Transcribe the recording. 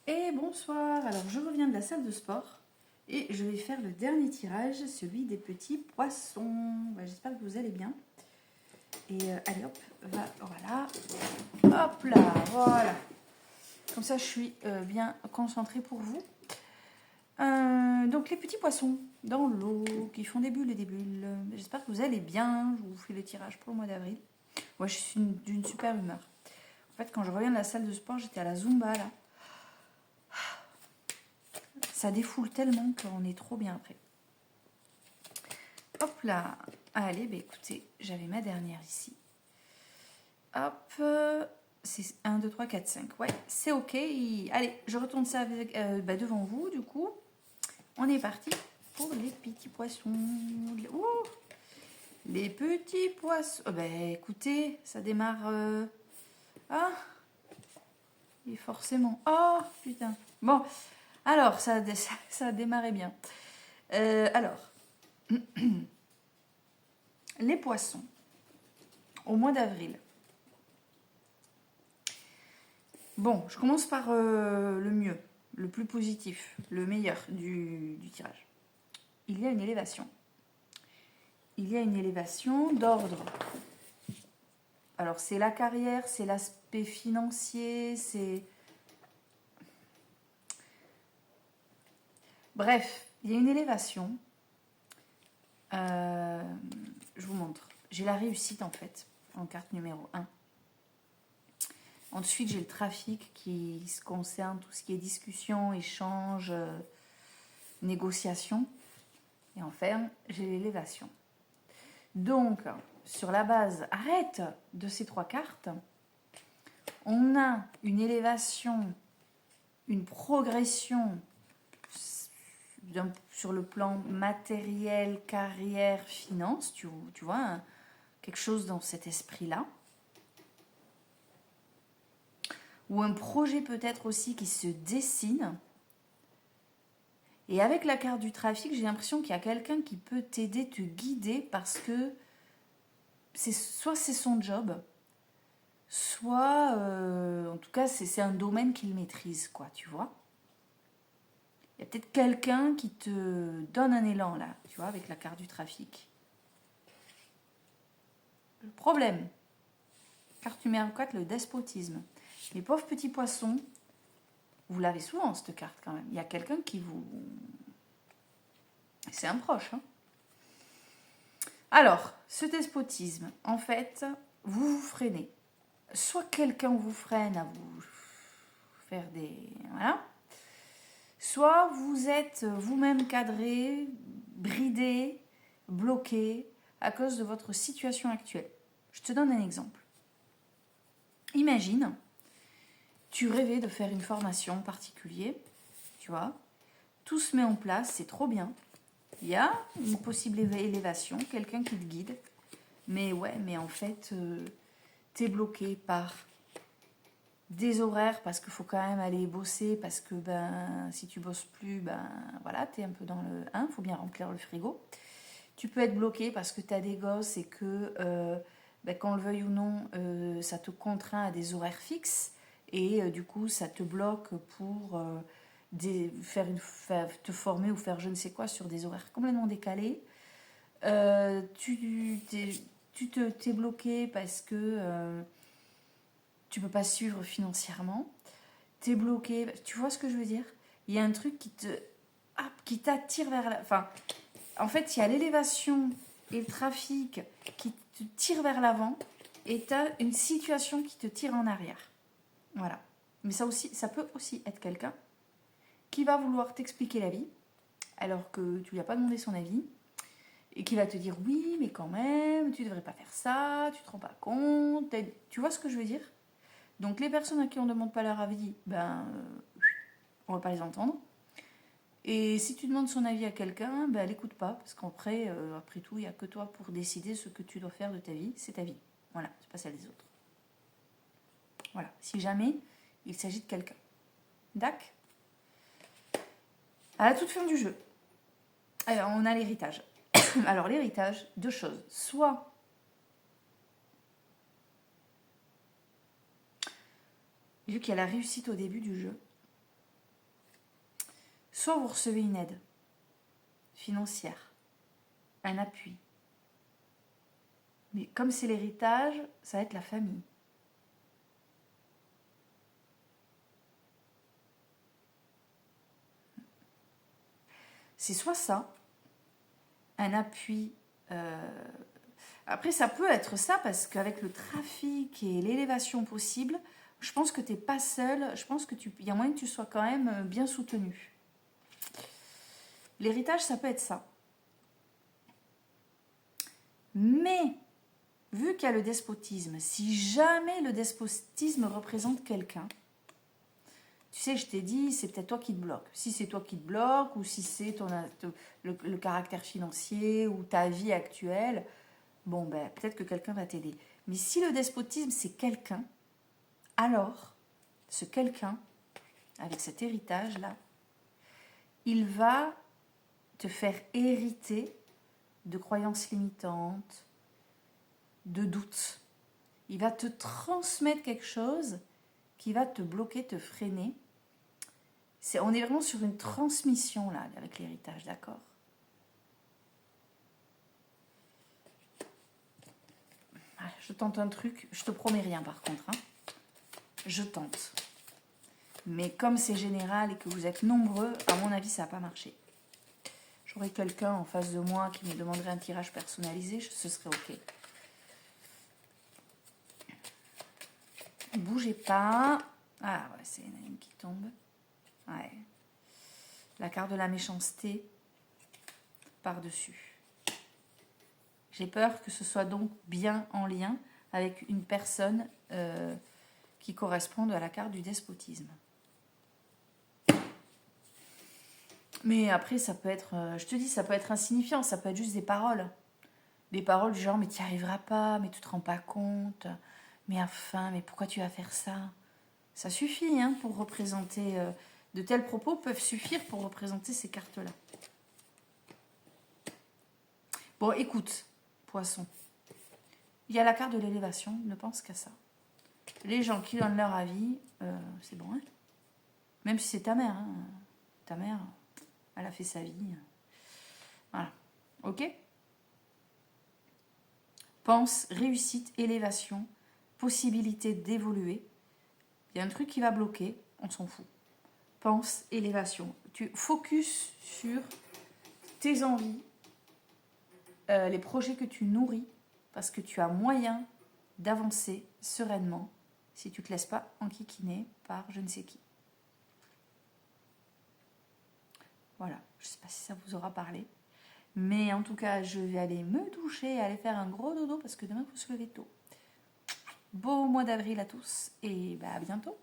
Et bonsoir, alors je reviens de la salle de sport et je vais faire le dernier tirage, celui des petits poissons. J'espère que vous allez bien. Et allez hop, voilà, hop là, voilà. Comme ça je suis bien concentrée pour vous. Donc les petits poissons dans l'eau qui font des bulles et des bulles. J'espère que vous allez bien, je vous fais le tirage pour le mois d'avril. Moi je suis d'une super humeur. En fait quand je reviens de la salle de sport, j'étais à la Zumba là. Ça défoule tellement qu'on est trop bien après. Hop là. Allez, écoutez, j'avais ma dernière ici. Hop. C'est 1, 2, 3, 4, 5. Ouais, c'est ok. Allez, je retourne ça avec, devant vous, du coup. On est parti pour les petits poissons. Ouh, les petits poissons. Oh, écoutez, ça démarre... Ah, et forcément. Oh, putain. Bon, alors, ça a démarré bien. Alors... Les poissons, au mois d'avril. Bon, je commence par le mieux, le plus positif, le meilleur du tirage. Il y a une élévation. Il y a une élévation d'ordre. Alors, c'est la carrière, c'est l'aspect financier, c'est... Bref, il y a une élévation. Je vous montre. J'ai la réussite, en fait, en carte numéro 1. Ensuite, j'ai le trafic qui se concerne tout ce qui est discussion, échange, négociation. Et enfin, j'ai l'élévation. Donc, sur la base, arrête de ces 3 cartes, on a une élévation, une progression sur le plan matériel, carrière, finance, tu vois, quelque chose dans cet esprit-là. Ou un projet peut-être aussi qui se dessine. Et avec la carte du trafic, j'ai l'impression qu'il y a quelqu'un qui peut t'aider, te guider, parce que soit c'est son job, soit, en tout cas, c'est un domaine qu'il maîtrise, quoi, tu vois. Il y a peut-être quelqu'un qui te donne un élan, là, tu vois, avec la carte du trafic. Le problème, carte numéro 4, le despotisme. Les pauvres petits poissons, vous l'avez souvent, cette carte, quand même. Il y a quelqu'un qui vous... C'est un proche, hein. Alors, ce despotisme, en fait, vous vous freinez. Soit quelqu'un vous freine à vous faire des... Voilà. Soit vous êtes vous-même cadré, bridé, bloqué à cause de votre situation actuelle. Je te donne un exemple. Imagine, tu rêvais de faire une formation particulière, tu vois. Tout se met en place, c'est trop bien. Il y a une possible élévation, quelqu'un qui te guide. Mais en fait, t'es bloqué par des horaires parce qu'il faut quand même aller bosser, parce que si tu bosses plus, voilà, t'es un peu dans le 1, faut bien remplir le frigo. Tu peux être bloqué parce que t'as des gosses et que qu'on le veuille ou non, ça te contraint à des horaires fixes et du coup ça te bloque pour te former ou faire je ne sais quoi sur des horaires complètement décalés. T'es bloqué parce que tu peux pas suivre financièrement. T'es bloqué, tu vois ce que je veux dire? Il y a un truc qui t'attire vers la... Enfin, en fait, il y a l'élévation et le trafic qui te tirent vers l'avant et tu as une situation qui te tire en arrière. Voilà. Mais ça peut aussi être quelqu'un qui va vouloir t'expliquer la vie alors que tu lui as pas demandé son avis et qui va te dire oui, mais quand même, tu devrais pas faire ça, tu te rends pas compte. Tu vois ce que je veux dire? Donc les personnes à qui on ne demande pas leur avis, on va pas les entendre. Et si tu demandes son avis à quelqu'un, elle n'écoute pas, parce qu'après, après tout, il n'y a que toi pour décider ce que tu dois faire de ta vie. C'est ta vie. Voilà, c'est pas celle des autres. Voilà, si jamais il s'agit de quelqu'un. Dac. À la toute fin du jeu, alors, on a l'héritage. Alors l'héritage, 2 choses. Soit vu qu'il y a la réussite au début du jeu, soit vous recevez une aide financière, un appui. Mais comme c'est l'héritage, ça va être la famille. C'est soit ça, un appui. Après, ça peut être ça parce qu'avec le trafic et l'élévation possible, je pense que tu n'es pas seul. Je pense qu'il y a moyen que tu sois quand même bien soutenu. L'héritage, ça peut être ça. Mais, vu qu'il y a le despotisme, si jamais le despotisme représente quelqu'un, tu sais, je t'ai dit, c'est peut-être toi qui te bloque. Si c'est toi qui te bloque, ou si c'est le caractère financier, ou ta vie actuelle, bon, ben, peut-être que quelqu'un va t'aider. Mais si le despotisme, c'est quelqu'un, alors, ce quelqu'un, avec cet héritage-là, il va te faire hériter de croyances limitantes, de doutes. Il va te transmettre quelque chose qui va te bloquer, te freiner. On est vraiment sur une transmission, là, avec l'héritage, d'accord ? Je tente un truc, je te promets rien par contre. Hein. Je tente. Mais comme c'est général et que vous êtes nombreux, à mon avis, ça n'a pas marché. J'aurais quelqu'un en face de moi qui me demanderait un tirage personnalisé, ce serait ok. Bougez pas. Ah ouais, c'est une qui tombe. Ouais. La carte de la méchanceté par-dessus. J'ai peur que ce soit donc bien en lien avec une personne qui corresponde à la carte du despotisme. Mais après, ça peut être, je te dis, ça peut être insignifiant, ça peut être juste des paroles. Des paroles du genre, mais tu n'y arriveras pas, mais tu te rends pas compte, mais enfin, mais pourquoi tu vas faire ça ? Ça suffit hein, pour représenter, de tels propos peuvent suffire pour représenter ces cartes-là. Bon, écoute, poisson, il y a la carte de l'élévation, ne pense qu'à ça. Les gens qui donnent leur avis, c'est bon, hein ? Même si c'est ta mère, hein. Ta mère, elle a fait sa vie. Voilà, ok ? Pense, réussite, élévation, possibilité d'évoluer. Il y a un truc qui va bloquer, on s'en fout. Pense, élévation. Tu focuses sur tes envies, les projets que tu nourris, parce que tu as moyen d'avancer sereinement si tu ne te laisses pas enquiquiner par je ne sais qui. Voilà, je ne sais pas si ça vous aura parlé. Mais en tout cas, je vais aller me doucher, aller faire un gros dodo parce que demain, il faut se lever tôt. Beau mois d'avril à tous et à bientôt.